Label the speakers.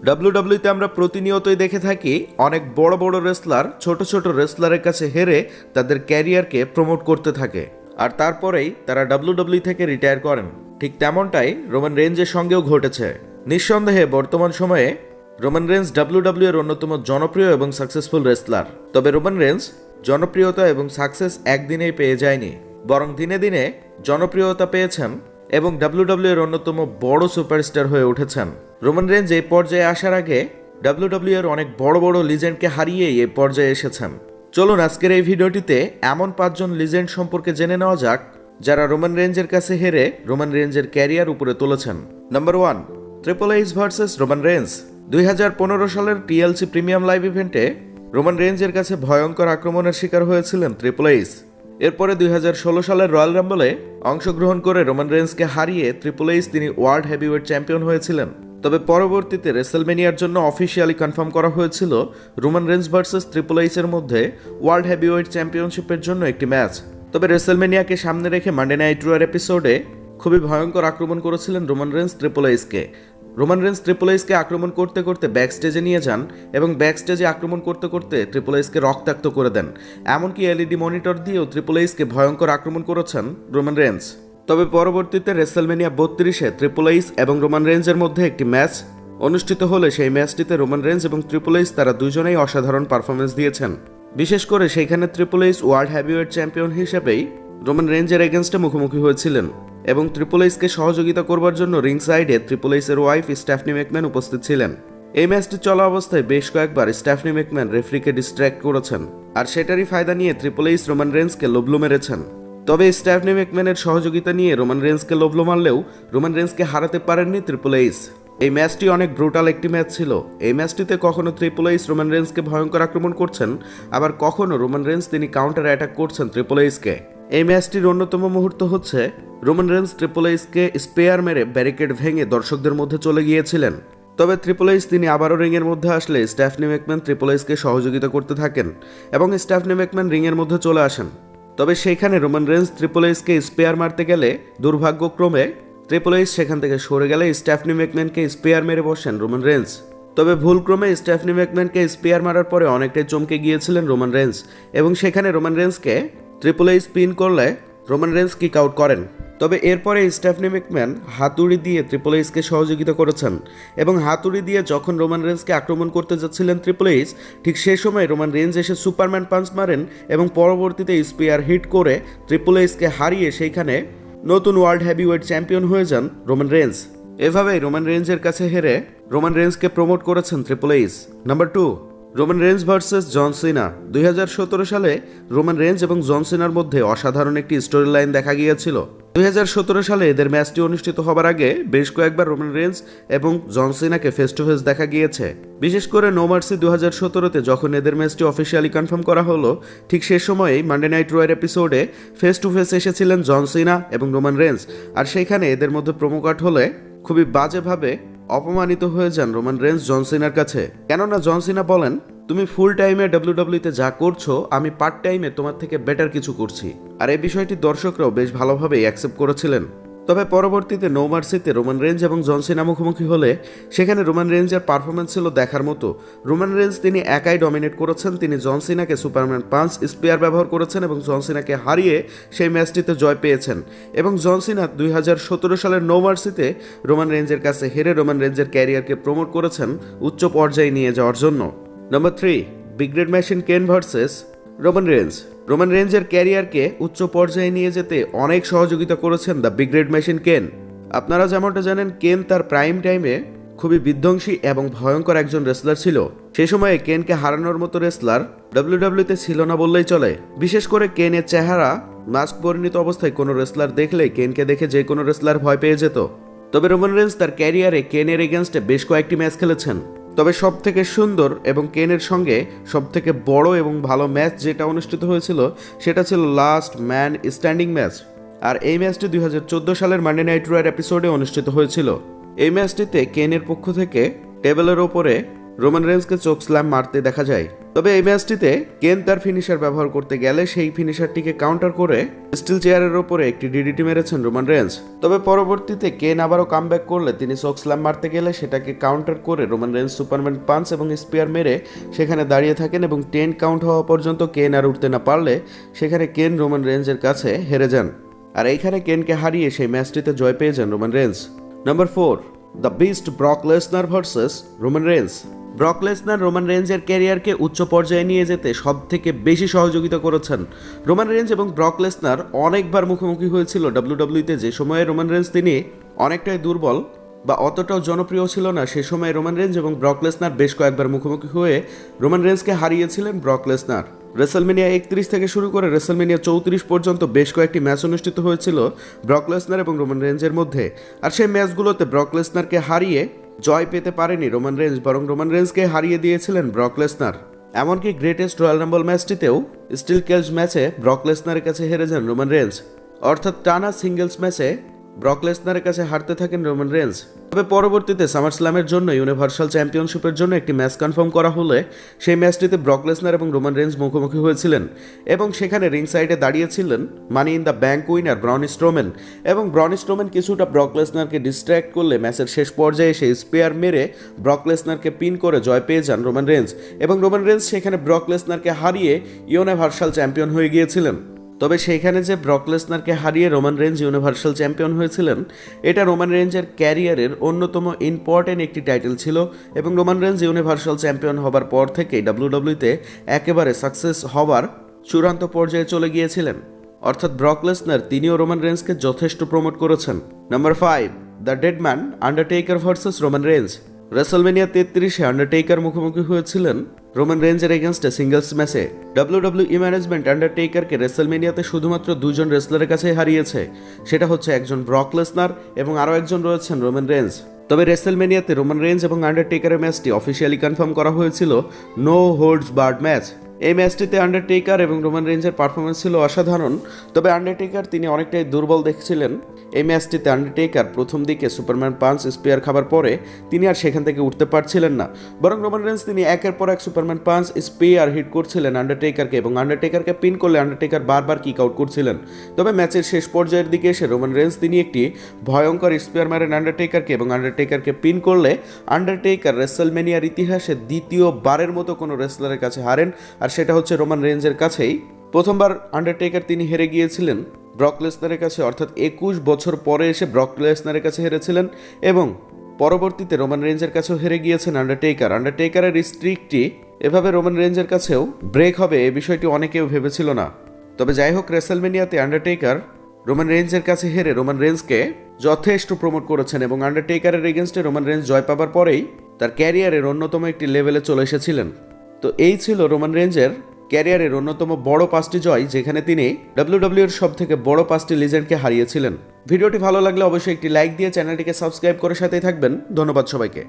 Speaker 1: ডাব্লিউডাব্লিউতে আমরা প্রতিনিয়তই দেখে থাকি অনেক বড় বড় রেসলার ছোট ছোট রেসলারের কাছে হেরে তাদের ক্যারিয়ারকে প্রমোট করতে থাকে, আর তারপরেই তারা ডাব্লিউডাব্লিউ থেকে রিটায়ার করেন। ঠিক তেমনটাই রোমান রেঞ্জের সঙ্গেও ঘটেছে। নিঃসন্দেহে বর্তমান সময়ে রোমান রেঞ্জ ডাব্লিউডাব্লিউ এর অন্যতম জনপ্রিয় এবং সাকসেসফুল রেসলার। তবে রোমান রেঞ্জ জনপ্রিয়তা এবং সাকসেস একদিনেই পেয়ে যায়নি, বরং দিনে দিনে জনপ্রিয়তা পেয়েছেন এবং ডাব্লিউডাব্লিউ এর অন্যতম বড় সুপারস্টার হয়ে উঠেছেন। রোমান রেঞ্জ এই পর্যায়ে আসার আগে ডাব্লিউডাব্লিউ এর অনেক বড় বড় লিজেন্ডকে হারিয়েই এই পর্যায়ে এসেছেন। চলুন আজকের এই ভিডিওটিতে এমন 5 জন লিজেন্ড সম্পর্কে জেনে নেওয়া যাক যারা রোমান রেঞ্জের কাছে হেরে রোমান রেঞ্জের ক্যারিয়ার উপরে তুলেছেন। Number 1, triple H versus Roman range. 2015 সালের টিএলসি প্রিমিয়াম লাইভ ইভেন্টে রোমান রেঞ্জের কাছে ভয়ঙ্কর আক্রমণের শিকার হয়েছিলেন ট্রিপল এইচ। এরপরে 2016 সালের রয়্যাল রাম্বলে অংশগ্রহণ করে রোমান রেঞ্জকে হারিয়ে ট্রিপল এইচ তিনি ওয়ার্ল্ড হেভিওয়েট চ্যাম্পিয়ন হয়েছিলেন। তবে পরবর্তীতে রেসেলমেনিয়ার জন্য অফিসিয়ালি কনফার্ম করা হয়েছিল Roman Reigns versus triple H এর মধ্যে ওয়ার্ল্ড হেভিওয়েট চ্যাম্পিয়নশিপের জন্য একটি ম্যাচ। তবে রেসেলমেনিয়াকে সামনে রেখে মানডে নাইট রোয়ার এপিসোডে খুবই ভয়ঙ্কর আক্রমণ করেছিলেন রোমান রেঞ্জ ট্রিপল এইচকে। রোমান রেঞ্জ ট্রিপল এইচকে আক্রমণ করতে করতে ব্যাক স্টেজে নিয়ে যান এবং ব্যাক স্টেজে আক্রমণ করতে করতে ট্রিপল এইচকে রক্তাক্ত করে দেন। এমনকি এলইডি মনিটর দিয়েও ট্রিপল এইচকে ভয়ঙ্কর আক্রমণ করেছেন রোমান রেঞ্জ। তবে পরবর্তীতে রেসেলমেনিয়া 32-এ ট্রিপল এইচ এবং রোমান রেঞ্জের মধ্যে একটি ম্যাচ অনুষ্ঠিত হলে সেই ম্যাচটিতে রোমান রেঞ্জ এবং ট্রিপল এইচ তারা দুজনেই অসাধারণ পারফরমেন্স দিয়েছেন। বিশেষ করে সেইখানে triple H world heavyweight champion হিসেবেই রোমান রেঞ্জের এগেনস্টে মুখোমুখি হয়েছিলেন এবং ট্রিপল এইচকে সহযোগিতা করবার জন্য রিং সাইডে ট্রিপল এইচের ওয়াইফ স্ট্যাফনি ম্যাকম্যান উপস্থিত ছিলেন। এই ম্যাচটি চলা অবস্থায় বেশ কয়েকবার স্ট্যাফনি ম্যাকম্যান রেফারিকে ডিস্ট্র্যাক্ট করেছেন, আর সেটারই ফায়দা নিয়ে ট্রিপল এইচ রোমান রেঞ্জকে লোবলো মেরেছেন। তবে স্ট্যাফনি ম্যাকম্যানের সহযোগিতা নিয়ে রোমান রেঞ্জকে লোবলো মারলেও রোমান রেঞ্জকে হারাতে পারেননি ট্রিপল এইচ। এই ম্যাচটি অনেক ব্রুটাল একটি ম্যাচ ছিল। এই ম্যাচটিতে কখনো ট্রিপল এইচ রোমান রেঞ্জকে ভয়ঙ্কর আক্রমণ করছেন, আবার কখনো রোমান রেঞ্জ তিনি কাউন্টার অ্যাটাক করছেন ট্রিপল এইচকে। এই ম্যাচটির অন্যতম মুহূর্ত হচ্ছে রোমান রেঞ্জ ট্রিপল এইচকে স্পেয়ার মেরে ব্যারিকেড ভেঙে দর্শকদের মধ্যে চলে গিয়েছিলেন। তবে ট্রিপল এইচ তিনি আবারও রিংয়ের মধ্যে আসলে স্ট্যাফনি ম্যাকম্যান ট্রিপল এইচকে সহযোগিতা করতে থাকেন এবং স্ট্যাফনি ম্যাকম্যান রিংয়ের মধ্যে চলে আসেন। তবে সেইখানে রোমান রেঞ্জ ট্রিপল এইচকে স্পেয়ার মারতে গেলে দুর্ভাগ্যক্রমে ট্রিপল এইচ সেখান থেকে সরে গেলে স্ট্যাফনি ম্যাকম্যানকে স্পেয়ার মেরে বসেন রোমান রেঞ্জ। তবে ভুলক্রমে স্ট্যাফনি ম্যাকম্যানকে স্পেয়ার মারার পরে অনেকটাই চমকে গিয়েছিলেন রোমান রেঞ্জ এবং সেখানে রোমান রেঞ্জকে ট্রিপল এইচ পিন করলে রোমান রেঞ্জ কিক আউট করেন। তবে এরপরে স্ট্যাফনি ম্যাকম্যান হাতুড়ি দিয়ে ট্রিপল এইচকে সহযোগিতা করেছেন এবং হাতুড়ি দিয়ে যখন রোমান রেঞ্জকে আক্রমণ করতে যাচ্ছিলেন ট্রিপল এইচ, ঠিক সেই সময় রোমান রেঞ্জ এসে সুপারম্যান পাঞ্চ মারেন এবং পরবর্তীতে স্পিয়ার হিট করে ট্রিপল এইচকে হারিয়ে সেইখানে নতুন ওয়ার্ল্ড হেভিওয়েট চ্যাম্পিয়ন হয়ে যান রোমান রেঞ্জ। এভাবেই রোমান রেঞ্জের কাছে হেরে রোমান রেঞ্জকে প্রমোট করেছেন triple H. Number 2, Roman Reigns versus John Cena. 2017 সালে রোমান রেঞ্জ এবং জন সিনার মধ্যে অসাধারণ একটি স্টোরি লাইন দেখা গিয়েছিল। 2017 সালে এদের ম্যাচটি অনুষ্ঠিত হবার আগে বেশ কয়েকবার রোমান রেঞ্জ এবং জন সিনাকে ফেস টু ফেস দেখা গিয়েছে। বিশেষ করে নো মার্সি 2017-তে যখন এদের ম্যাচটি অফিসিয়ালি কনফার্ম করা হলো, ঠিক সে সময়েই মানডে নাইট রয়ের এপিসোডে ফেস টু ফেস এসেছিলেন জন সিনা এবং রোমান রেঞ্জ, আর সেইখানে এদের মধ্যে প্রোমো কাট হলে খুবই বাজেভাবে অপমানিত হয়ে যান রোমান রেঞ্জ জন সিনার কাছে। কেননা জন সিনা বলেন, তুমি ফুল টাইমে ডাব্লিউডাব্লিউতে যা করছো আমি পার্ট টাইমে তোমার থেকে বেটার কিছু করছি। আর এই বিষয়টি দর্শকরাও বেশ ভালোভাবেই অ্যাকসেপ্ট করেছিলেন। তবে পরবর্তীতে নো মার্সিতে রোমান রেঞ্জ এবং জন সিনা মুখোমুখি হলে সেখানে রোমান রেঞ্জের পারফরমেন্স ছিল দেখার মতো। রোমান রেঞ্জ তিনি একাই ডমিনেট করেছেন, তিনি জন সিনাকে সুপারম্যান পাঞ্চ স্পেয়ার ব্যবহার করেছেন এবং জন সিনাকে হারিয়ে সেই ম্যাচটিতে জয় পেয়েছেন। এবং জন সিনা 2017 সালের নো মার্সিতে রোমান রেঞ্জের কাছে হেরে রোমান রেঞ্জের ক্যারিয়ারকে প্রমোট করেছেন উচ্চ পর্যায়ে নিয়ে যাওয়ার জন্য। নাম্বার 3, বিগ রেড মেশিন কেন ভার্সেস রোমান রেঞ্জ। রোমান রেঞ্জের ক্যারিয়ারকে উচ্চ পর্যায়ে নিয়ে যেতে অনেক সহযোগিতা করেছেন দ্য বিগ রেড মেশিন কেন। আপনারা যেমনটা জানেন, কেন তার প্রাইম টাইমে খুবই বিধ্বংসী এবং ভয়ঙ্কর একজন রেসলার ছিল। সেই সময়ে কেনকে হারানোর মতো রেসলার ডাব্লিউডাব্লিউতে ছিল না বললেই চলে। বিশেষ করে কেনের চেহারা মাস্ক পরিণত অবস্থায় কোনো রেসলার দেখলে কেনকে দেখে যে কোনো রেসলার ভয় পেয়ে যেত। তবে রোমান রেঞ্জ তার ক্যারিয়ারে কেনের এগেনস্টে বেশ কয়েকটি ম্যাচ খেলেছেন। তবে সব থেকে সুন্দর এবং কেনের সঙ্গে সব থেকে বড় এবং ভালো ম্যাচ যেটা অনুষ্ঠিত হয়েছিল সেটা ছিল লাস্ট ম্যান স্ট্যান্ডিং ম্যাচ। আর এই ম্যাচটি 2014 সালের মানডে নাইট রয়ের এপিসোডে অনুষ্ঠিত হয়েছিল। এই ম্যাচটিতে কেনের পক্ষ থেকে টেবিলের ওপরে রোমান রেঞ্জকে চোক স্ল্যাম মারতে দেখা যায়। তবে এই ম্যাচটিতে কেন তার ফিনিশার ব্যবহার করতে গেলে সেই ফিনিশারটিকে কাউন্টার করে স্টিল চেয়ারের ওপরে একটি ডিডিটি মেরেছেন রোমান রেঞ্জ। তবে পরবর্তীতে কেন আবারও কামব্যাক করলে তিনি চোক স্ল্যাম মারতে গেলে সেটাকে কাউন্টার করে রোমান রেঞ্জ সুপারম্যান পাঞ্চ এবং স্পিয়ার মেরে সেখানে দাঁড়িয়ে থাকেন এবং 10 কাউন্ট হওয়া পর্যন্ত কেন আর উঠতে না পারলে সেখানে কেন রোমান রেঞ্জের কাছে হেরে যান। আর এইখানে কেনকে হারিয়ে সেই ম্যাচটিতে জয় পেয়ে যান Roman range. Number 4, the beast Brock Lesnar versus Roman range. Brock Lesnar Roman রেঞ্জের ক্যারিয়ারকে উচ্চ পর্যায়ে নিয়ে যেতে সব থেকে বেশি সহযোগিতা করেছেন। রোমান রেঞ্জ এবং ব্রক লেসনার অনেকবার মুখোমুখি হয়েছিল ডাব্লিউডাব্লিউতে, যে সময়ে রোমান রেঞ্জ তিনি অনেকটাই দুর্বল বা অতটাও জনপ্রিয় ছিল না। সে সময় রোমান রেঞ্জ এবং ব্রক লেসনার বেশ কয়েকবার মুখোমুখি হয়ে রোমান রেঞ্জকে হারিয়েছিলেন ব্রক লেসনার। রেসলমেনিয়া 31 থেকে শুরু করে রেসলমেনিয়া 34 পর্যন্ত বেশ কয়েকটি ম্যাচ অনুষ্ঠিত হয়েছিল ব্রক লেসনার এবং রোমান রেঞ্জের মধ্যে। আর সেই ম্যাচগুলোতে ব্রক লেসনারকে হারিয়ে জয় পেতে পারেনি রোমান রেঞ্জ, বরং রোমান রেঞ্জকে হারিয়ে দিয়েছিলেন ব্রক লেসনার। এমনকি গ্রেটেস্ট রয়্যাল রাম্বল ম্যাচটিতেও স্টিল কেজ ম্যাচে ব্রক লেসনারের কাছে হেরে যান রোমান রেঞ্জ। অর্থাৎ টানা সিঙ্গেলস ম্যাচে ব্রক লেসনারের কাছে হারতে থাকেন রোমান রেঞ্জ। তবে পরবর্তীতে সামার স্ল্যামের জন্য ইউনিভার্সাল চ্যাম্পিয়নশিপের জন্য একটি ম্যাচ কনফার্ম করা হলে সেই ম্যাচটিতে ব্রক লেসনার এবং রোমান রেঞ্জ মুখোমুখি হয়েছিলেন এবং সেখানে রিং সাইডে দাঁড়িয়েছিলেন money in the bank winner Braun Strowman. এবং ব্রন স্ট্রোম্যান কিছুটা ব্রক লেসনারকে ডিস্ট্র্যাক্ট করলে ম্যাচের শেষ পর্যায়ে সেই স্পেয়ার মেরে ব্রক লেসনারকে পিন করে জয় পেয়ে যান রোমান রেঞ্জ এবং রোমান রেঞ্জ সেখানে ব্রক লেসনারকে হারিয়ে ইউনিভার্সাল চ্যাম্পিয়ন হয়ে গিয়েছিলেন। তবে সেইখানে যে ব্রক লেসনারকে হারিয়ে রোমান রেঞ্জ ইউনিভার্সাল চ্যাম্পিয়ন হয়েছিলেন, এটা রোমান রেঞ্জের ক্যারিয়ারের অন্যতম ইম্পর্টেন্ট একটি টাইটেল ছিল এবং রোমান রেঞ্জ ইউনিভার্সাল চ্যাম্পিয়ন হবার পর থেকেই ডাব্লিউডাব্লিউতে একেবারে সাকসেস হবার চূড়ান্ত পর্যায়ে চলে গিয়েছিলেন। অর্থাৎ ব্রক লেসনার তিনিও রোমান রেঞ্জকে যথেষ্ট প্রমোট করেছেন। Number 5, the deadman undertaker versus Roman Reigns. WrestleMania 33-এ আন্ডারটেকার মুখোমুখি হয়েছিলেন রোমান রেঞ্জের এগেনস্টে সিঙ্গলস ম্যাচে। ডাব্লিউডাব্লিউই ম্যানেজমেন্ট আন্ডারটেকারকে রেসলমেনিয়াতে শুধুমাত্র 2 জন রেসলারের কাছে হারিয়েছে, সেটা হচ্ছে একজন ব্রক লেসনার এবং আরও একজন রয়েছেন রোমান রেঞ্জ। তবে রেসলমেনিয়াতে রোমান রেঞ্জ এবং আন্ডারটেকারের ম্যাচটি অফিসিয়ালি কনফার্ম করা হয়েছিল নো হোল্ডস বার্ড ম্যাচ। এই ম্যাচটিতে আন্ডারটেকার এবং রোমান রেঞ্জের পারফরমেন্স ছিল অসাধারণ। তবে আন্ডারটেকার তিনি অনেকটাই দুর্বল দেখছিলেন। এই ম্যাচটিতে আন্ডারটেকার প্রথম দিকে সুপারম্যান পাঞ্চ স্পিয়ার খাবার পরে তিনি আর সেখান থেকে উঠতে পারছিলেন না, বরং রোমান রেঞ্জ তিনি একের পর এক সুপারম্যান পাঞ্চ স্পিয়ার হিট করছিলেন আন্ডারটেকারকে এবং আন্ডারটেকারকে পিন করলে আন্ডারটেকার বারবার কিক আউট করছিলেন। তবে ম্যাচের শেষ পর্যায়ের দিকে এসে রোমান রেঞ্জ তিনি একটি ভয়ঙ্কর স্পিয়ার মারেন আন্ডারটেকারকে এবং আন্ডারটেকারকে পিন করলে আন্ডারটেকার রেসলমেনিয়ার ইতিহাসে দ্বিতীয়বারের মতো কোনো রেসলারের কাছে হারেন, আর সেটা হচ্ছে রোমান রেঞ্জের কাছেই। প্রথমবার আন্ডারটেকার তিনি হেরে গিয়েছিলেন ব্রক লেসনারের কাছে, অর্থাৎ 21 বছর পরে এসে ব্রক লেসনারের কাছে হেরেছিলেন এবং পরবর্তীতে রোমান রেঞ্জের কাছেও হেরে গিয়েছেন আন্ডারটেকার। আন্ডারটেকারের স্ট্রিকটি এভাবে রোমান রেঞ্জের কাছেও ব্রেক হবে এই বিষয়টি অনেকেও ভেবেছিল না। তবে যাই হোক, রেসলমেনিয়াতে আন্ডারটেকার রোমান রেঞ্জের কাছে হেরে রোমান রেঞ্জকে যথেষ্ট প্রমোট করেছেন এবং আন্ডারটেকারের এগেনস্টে রোমান রেঞ্জ জয় পাবার পরেই তার ক্যারিয়ারের অন্যতম একটি লেভেলে চলে এসেছিলেন। তো এই ছিল রোমান রেঞ্জের ক্যারিয়ারের অন্যতম বড় 5টি জয়, যেখানে তিনি ডাব্লিউডাব্লিউর সব থেকে বড় 5টি লিজেন্ডকে হারিয়েছিলেন। ভিডিওটি ভালো লাগলে অবশ্যই একটি লাইক দিয়ে চ্যানেলটিকে সাবস্ক্রাইব করে সাথেই থাকবেন। ধন্যবাদ সবাইকে।